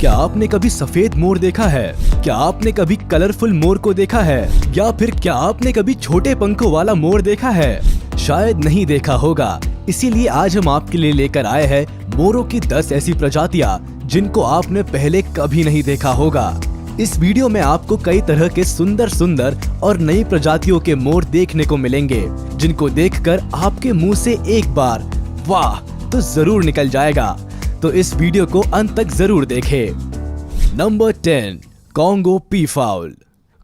क्या आपने कभी सफेद मोर देखा है? क्या आपने कभी कलरफुल मोर को देखा है? या फिर क्या आपने कभी छोटे पंखों वाला मोर देखा है? शायद नहीं देखा होगा। इसीलिए आज हम आपके लिए लेकर आए हैं मोरों की 10 ऐसी प्रजातियां जिनको आपने पहले कभी नहीं देखा होगा। इस वीडियो में आपको कई तरह के सुंदर सुंदर और नई प्रजातियों के मोर देखने को मिलेंगे, जिनको देखकर आपके मुंह से एक बार वाह तो जरूर निकल जाएगा। तो इस वीडियो को अंत तक जरूर देखें। Number 10, Congo peafowl.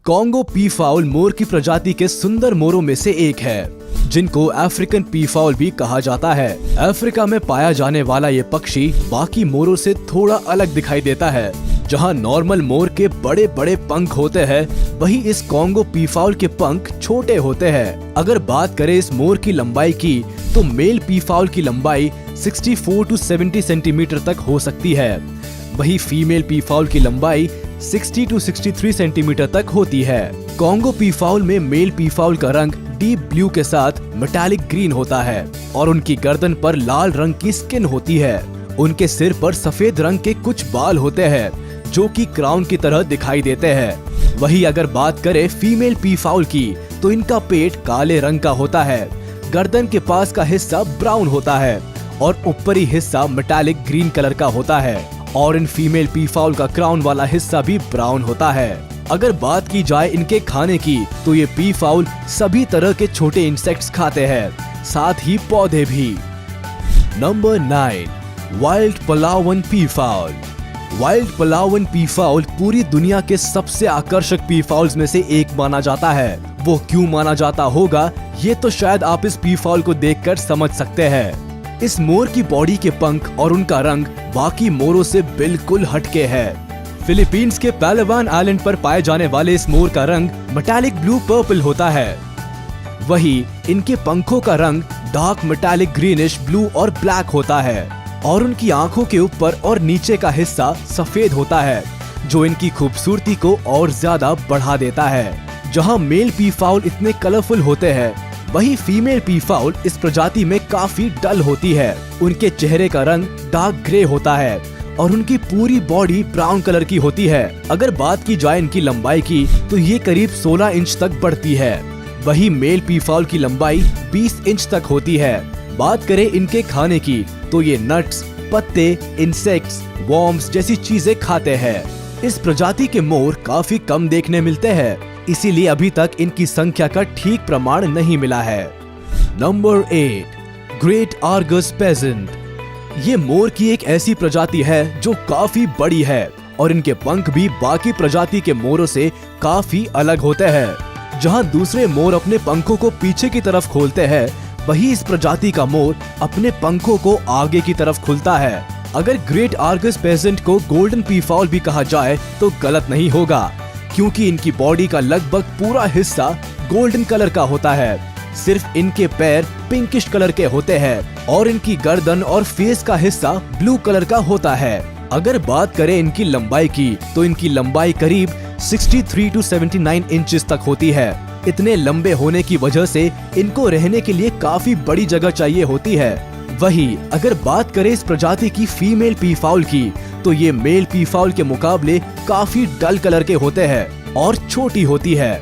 Congo peafowl मोर की प्रजाति के सुंदर मोरों में से एक है, जिनको अफ्रीकन पीफाउल भी कहा जाता है। अफ्रीका में पाया जाने वाला ये पक्षी बाकी मोरों से थोड़ा अलग दिखाई देता है। जहां नॉर्मल मोर के बड़े बड़े पंख होते हैं, वहीं इस कॉन्गो पीफाउल के पंख छोटे होते हैं। अगर बात करें इस मोर की लंबाई की, तो मेल पीफाउल की लंबाई 64 to 70 सेंटीमीटर तक हो सकती है। वहीं फीमेल पीफाउल की लंबाई 60 to 63 सेंटीमीटर तक होती है। कॉन्गो पीफाउल में मेल पीफाउल का रंग डीप ब्लू के साथ मेटालिक ग्रीन होता है और उनकी गर्दन पर लाल रंग की स्किन होती है। उनके सिर पर सफेद रंग के कुछ बाल होते हैं जो कि क्राउन की तरह दिखाई देते हैं। वहीं अगर बात करें फीमेल पीफाउल की, तो इनका पेट काले रंग का होता है, गर्दन के पास का हिस्सा ब्राउन होता है और ऊपरी हिस्सा मेटालिक ग्रीन कलर का होता है और इन फीमेल पीफाउल का क्राउन वाला हिस्सा भी ब्राउन होता है। अगर बात की जाए इनके खाने की, तो ये पीफाउल सभी तरह के छोटे इंसेक्ट्स खाते हैं, साथ ही पौधे भी। Number 9, wild Palawan peafowl. Wild Palawan peafowl पूरी दुनिया के सबसे आकर्षक पीफाउल्स में से एक माना जाता है। वो क्यों माना जाता होगा, ये तो शायद आप इस पीफाउल को देखकर समझ सकते हैं। इस मोर की बॉडी के पंख और उनका रंग बाकी मोरों से बिल्कुल हटके है। फिलीपींस के पैलावान आइलैंड पर पाए जाने वाले इस मोर का रंग मेटालिक ब्लू पर्पल होता है। वहीं इनके पंखों का रंग डार्क मेटालिक ग्रीनिश ब्लू और ब्लैक होता है और उनकी आंखों के ऊपर और नीचे का हिस्सा सफेद होता है, जो इनकी खूबसूरती को और ज्यादा बढ़ा देता है। जहां मेल पीफाउल इतने कलरफुल होते हैं, वहीं फीमेल पीफाउल इस प्रजाति में काफी डल होती है। उनके चेहरे का रंग डार्क ग्रे होता है और उनकी पूरी बॉडी ब्राउन कलर की होती है। अगर बात की जाए इनकी लंबाई की, तो ये करीब 16 इंच तक बढ़ती है। वहीं मेल पीफाउल की लंबाई 20 इंच तक होती है। बात करें इनके खाने की, तो ये नट्स, पत्ते, इंसेक्ट्स, वॉर्म्स जैसी चीजें खाते हैं। इस प्रजाति के मोर काफी कम देखने मिलते हैं, इसीलिए अभी तक इनकी संख्या का ठीक प्रमाण नहीं मिला है। Number 8, great argus pheasant. ये मोर की एक ऐसी प्रजाति है जो काफी बड़ी है और इनके पंख भी बाकी प्रजाति के मोरों से काफी अलग होते हैं। जहां दूसरे मोर अपने पंखों को पीछे की तरफ खोलते हैं, वही इस प्रजाति का मोर अपने पंखों को आगे की तरफ खुलता है। अगर ग्रेट आर्गस पेजेंट को गोल्डन पीफाउल भी कहा जाए तो गलत नहीं होगा, क्योंकि इनकी बॉडी का लगभग पूरा हिस्सा गोल्डन कलर का होता है। सिर्फ इनके पैर पिंकिश कलर के होते हैं और इनकी गर्दन और फेस का हिस्सा ब्लू कलर का होता है। अगर बात करें इनकी लंबाई की, तो इनकी लंबाई करीब 63 to 79 इंचेस तक होती है। इतने लंबे होने की वजह से इनको रहने के लिए काफी बड़ी जगह चाहिए होती है। वहीं अगर बात करें इस प्रजाति की फीमेल पीफाउल की, तो ये मेल पीफाउल के मुकाबले काफी डल कलर के होते हैं और छोटी होती है।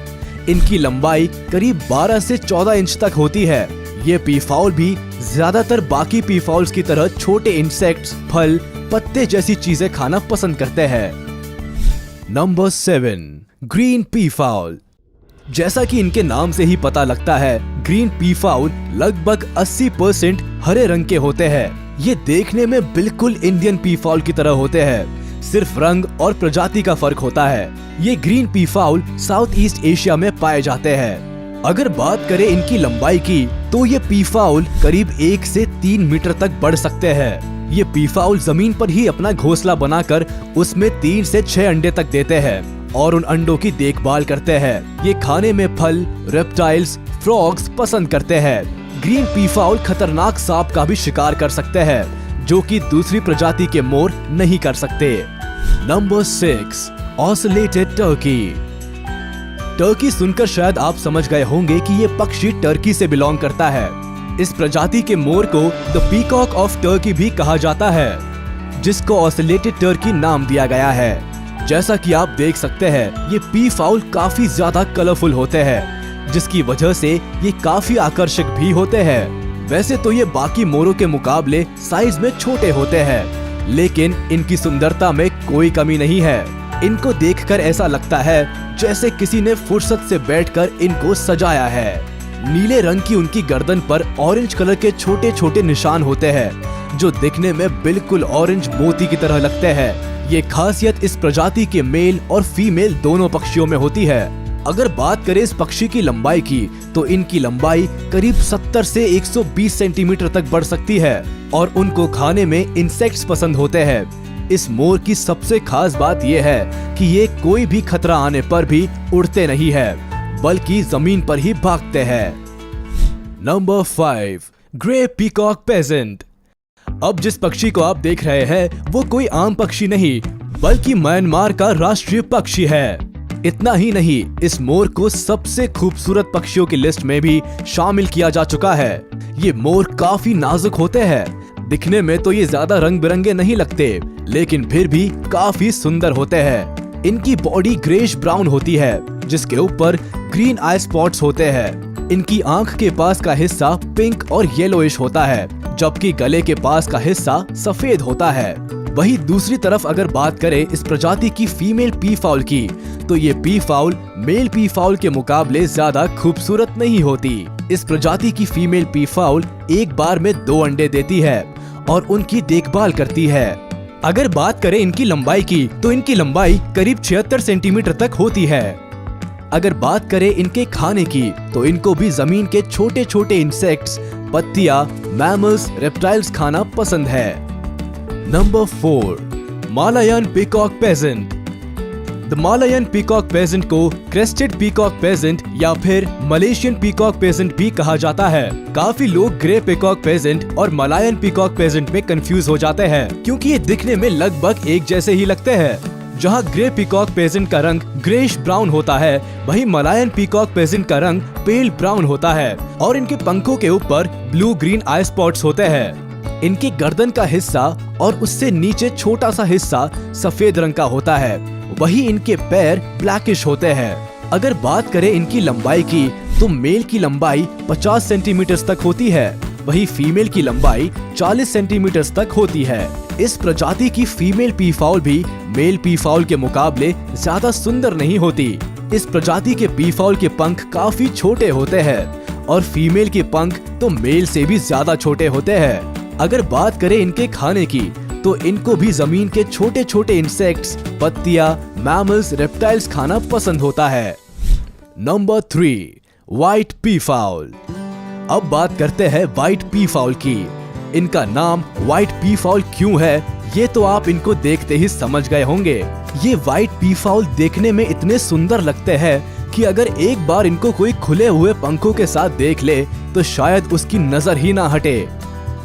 इनकी लंबाई करीब 12 से 14 इंच तक होती है। ये पीफाउल भी ज्यादातर बाकी पीफाउल्स की तरह छोटे इंसेक्ट्स, फल, पत्ते जैसी चीजें खाना पसंद करते हैं। Number 7, green peafowl. जैसा कि इनके नाम से ही पता लगता है, ग्रीन पीफाउल लगभग 80% हरे रंग के होते हैं। ये देखने में बिल्कुल इंडियन पीफाउल की तरह होते हैं, सिर्फ रंग और प्रजाति का फर्क होता है। ये ग्रीन पीफाउल साउथ ईस्ट एशिया में पाए जाते हैं। अगर बात करें इनकी लंबाई की, तो ये पीफाउल करीब 1 से 3 मीटर तक बढ़ सकते हैं। ये पीफाउल जमीन पर ही अपना घोंसला बनाकर उसमें 3 से 6 अंडे तक देते हैं और उन अंडों की देखभाल करते हैं। ये खाने में फल, रेप्टाइल्स, फ्रॉग्स पसंद करते हैं। ग्रीन पीफाउल खतरनाक सांप का भी शिकार कर सकते हैं, जो कि दूसरी प्रजाति के मोर नहीं कर सकते। Number 6, oscillated Turkey. टर्की सुनकर शायद आप समझ गए होंगे कि ये पक्षी टर्की से बिलोंग करता है। इस प्रजाति के मोर को द पीकॉक ऑफ टर्की भी कहा जाता है। जिसको ऑसिलेटेड टर्की नाम दिया गया है। जैसा कि आप देख सकते हैं, ये पी फाउल काफी ज्यादा कलरफुल होते हैं, जिसकी वजह से ये काफी आकर्षक भी होते हैं। वैसे तो ये बाकी मोरों के मुकाबले साइज में छोटे होते हैं, लेकिन इनकी सुंदरता में कोई कमी नहीं है। इनको देखकर ऐसा लगता है जैसे किसी ने फुर्सत से बैठकर इनको सजाया है। नीले रंग की उनकी गर्दन पर ऑरेंज कलर के छोटे छोटे निशान होते हैं, जो दिखने में बिल्कुल ऑरेंज मोती की तरह लगते हैं। ये खासियत इस प्रजाति के मेल और फीमेल दोनों पक्षियों में होती है। अगर बात करें इस पक्षी की लंबाई की, तो इनकी लंबाई करीब 70 से 120 सेंटीमीटर तक बढ़ सकती है और उनको खाने में इंसेक्ट्स पसंद होते हैं। इस मोर की सबसे खास बात यह है कि ये कोई भी खतरा आने पर भी उड़ते नहीं है, बल्कि जमीन पर ही भागते हैं। Number 5, grey peacock pheasant. अब जिस पक्षी को आप देख रहे हैं वो कोई आम पक्षी नहीं, बल्कि म्यांमार का राष्ट्रीय पक्षी है। इतना ही नहीं, इस मोर को सबसे खूबसूरत पक्षियों की लिस्ट में भी शामिल किया जा चुका है। ये मोर काफी नाजुक होते हैं। दिखने में तो ये ज्यादा रंग बिरंगे नहीं लगते, लेकिन फिर भी काफी सुंदर होते हैं। इनकी बॉडी ग्रेश ब्राउन होती है, जिसके ऊपर ग्रीन आई स्पॉट्स होते हैं। इनकी आंख के पास का हिस्सा पिंक और येलोइश होता है, जबकि गले के पास का हिस्सा सफेद होता है। वहीं दूसरी तरफ अगर बात करें इस प्रजाति की फीमेल पी फाउल की, तो ये peafowl male peafowl के मुकाबले ज्यादा खूबसूरत नहीं होती। इस प्रजाति की फीमेल पी फाउल एक बार में 2 अंडे देती है और उनकी देखभाल करती है। अगर बात करें इनकी लंबाई की, तो इनकी लंबाई करीब 76 सेंटीमीटर तक होती है। अगर बात करें इनके खाने की, तो इनको भी जमीन के छोटे छोटे इंसेक्ट्स, पत्तियां, मैमल्स, रेप्टाइल्स खाना पसंद है। Number 4, Malayan peacock pheasant. The Malayan peacock pheasant को क्रेस्टेड पीकॉक पेजेंट या फिर मलेशियन पीकॉक पेजेंट भी कहा जाता है। काफी लोग ग्रे पीकॉक पेजेंट और मलायन पीकॉक पेजेंट में कंफ्यूज हो जाते हैं, क्योंकि ये दिखने में लगभग एक जैसे ही लगते हैं। जहां ग्रे पीकॉक पेजेंट का रंग ग्रेश ब्राउन होता है, वहीं मलायन पीकॉक पेजेंट का रंग पेल ब्राउन होता है और इनके पंखों के ऊपर ब्लू ग्रीन आई स्पॉट्स होते हैं। इनकी गर्दन का हिस्सा और उससे नीचे छोटा सा हिस्सा सफेद रंग का होता है, वहीं इनके पैर ब्लैकिश होते हैं। अगर बात करें इनकी लंबाई की, तो मेल की लंबाई 50 सेंटीमीटर तक होती है, वहीं फीमेल की लंबाई 40 सेंटीमीटर तक होती है। इस प्रजाति की फीमेल पी फाउल भी मेल पी फाउल के मुकाबले ज्यादा सुंदर नहीं होती। इस प्रजाति के पी फाउल के पंख काफी छोटे होते हैं और फीमेल के पंख तो मेल से भी ज्यादा छोटे होते हैं। अगर बात करें इनके खाने की, तो इनको भी जमीन के छोटे छोटे इंसेक्ट्स, पत्तियां, मैमल्स, रेप्टाइल्स खाना पसंद होता है। Number 3, white P foul. अब बात करते हैं व्हाइट पी फाउल की। इनका नाम व्हाइट पी फाउल क्यों है, ये तो आप इनको देखते ही समझ गए होंगे। ये व्हाइट पी फाउल देखने में इतने सुंदर लगते हैं कि अगर एक बार इनको कोई खुले हुए पंखों के साथ देख ले, तो शायद उसकी नजर ही ना हटे।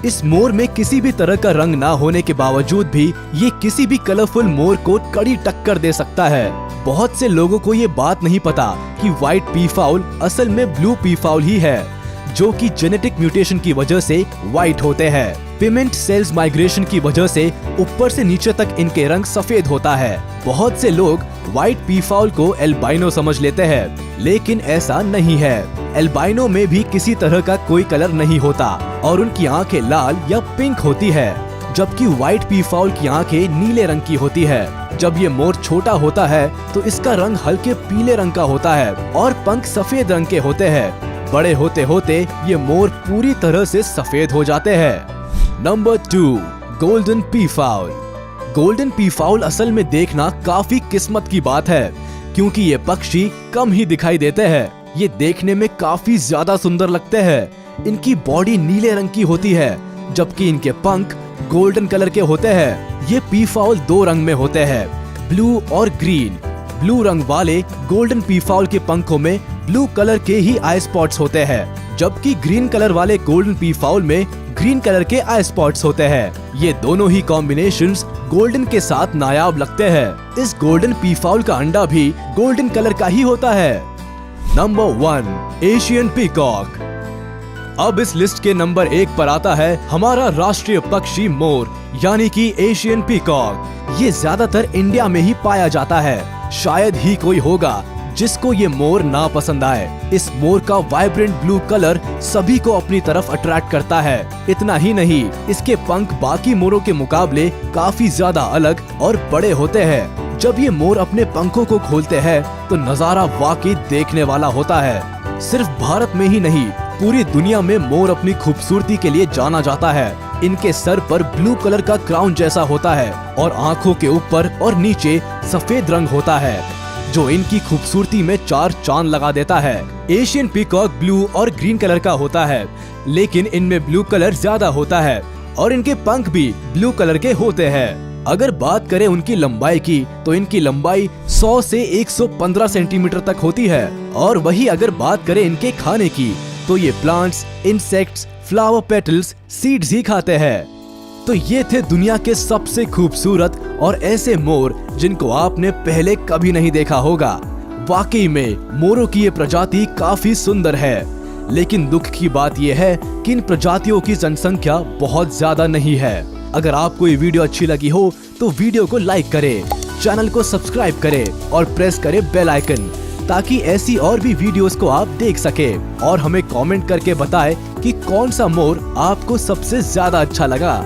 इस मोर में किसी भी तरह का रंग ना होने के बावजूद भी ये किसी भी कलरफुल मोर को कड़ी टक्कर दे सकता है। बहुत से लोगों को ये बात नहीं पता कि व्हाइट पी फाउल असल में ब्लू पी फाउल ही है, जो कि जेनेटिक म्यूटेशन की वजह से व्हाइट होते हैं। पिगमेंट सेल्स माइग्रेशन की वजह से ऊपर से नीचे तक इनके रंग सफेद होता है। बहुत से लोग व्हाइट पी फाउल को एल्बाइनो समझ लेते हैं, लेकिन ऐसा नहीं है। एल्बाइनो में भी किसी तरह का कोई कलर नहीं होता और उनकी आंखें लाल या पिंक होती है, जबकि व्हाइट पी फाउल की आंखें नीले रंग की होती है। जब ये मोर छोटा होता है तो इसका रंग हल्के पीले रंग का होता है और पंख सफेद रंग के होते हैं। बड़े होते होते ये मोर पूरी तरह से सफेद हो जाते हैं। Number 2, golden P foul. Golden P foul असल में देखना काफी किस्मत की बात है, क्योंकि ये पक्षी कम ही दिखाई देते हैं। ये देखने में काफी ज्यादा सुंदर लगते हैं। इनकी बॉडी नीले रंग की होती है, जबकि इनके पंख गोल्डन कलर के होते हैं। ये पी फाउल 2 रंग में होते हैं, ब्लू और ग्रीन। ब्लू रंग वाले गोल्डन पी फाउल के पंखों में ब्लू कलर के ही आई स्पॉट्स होते हैं, जबकि ग्रीन कलर वाले गोल्डन पी फाउल में ग्रीन कलर के आई स्पॉट्स होते हैं। ये दोनों ही कॉम्बिनेशंस गोल्डन के साथ नायाब लगते हैं। इस गोल्डन पी फाउल का अंडा भी गोल्डन कलर का ही होता है। Number 1, Asian peacock. अब इस लिस्ट के नंबर 1 पर आता है हमारा राष्ट्रीय पक्षी मोर, यानी कि एशियन पीकॉक। ये ज्यादातर इंडिया में ही पाया जाता है। शायद ही कोई होगा जिसको ये मोर ना पसंद आए। इस मोर का वाइब्रेंट ब्लू कलर सभी को अपनी तरफ अट्रैक्ट करता है। इतना ही नहीं, इसके पंख बाकी मोरों के मुकाबले काफी ज्यादा अलग और बड़े होते हैं। जब ये मोर अपने पंखों को खोलते हैं तो नजारा वाकई देखने वाला होता है। सिर्फ भारत में ही नहीं, पूरी दुनिया में मोर अपनी खूबसूरती के लिए जाना जाता है। इनके सर पर ब्लू कलर का क्राउन जैसा होता है और आँखों के ऊपर और नीचे सफेद रंग होता है, जो इनकी खूबसूरती में 4 चांद लगा देता है। एशियन पीकॉक ब्लू और ग्रीन कलर का होता है, लेकिन इनमें ब्लू कलर ज्यादा होता है और इनके पंख भी ब्लू कलर के होते हैं। अगर बात करें उनकी लंबाई की, तो इनकी लंबाई 100 से 115 सेंटीमीटर तक होती है। और वही अगर बात करें इनके खाने की, तो ये plants, insects, flower petals, seeds ही खाते हैं। तो ये थे दुनिया के सबसे खूबसूरत और ऐसे मोर जिनको आपने पहले कभी नहीं देखा होगा। वाकई में मोरों की ये प्रजाति काफी सुंदर है, लेकिन दुख की बात ये है कि इन प्रजातियों की जनसंख्या बहुत ज्यादा नहीं है। अगर आपको ये वीडियो अच्छी लगी हो तो वीडियो को लाइक करें, चैनल को सब्सक्राइब करें और प्रेस करें बेल आइकन, ताकि ऐसी और भी वीडियोस को आप देख सके। और हमें कमेंट करके बताएं कि कौन सा मोर आपको सबसे ज्यादा अच्छा लगा।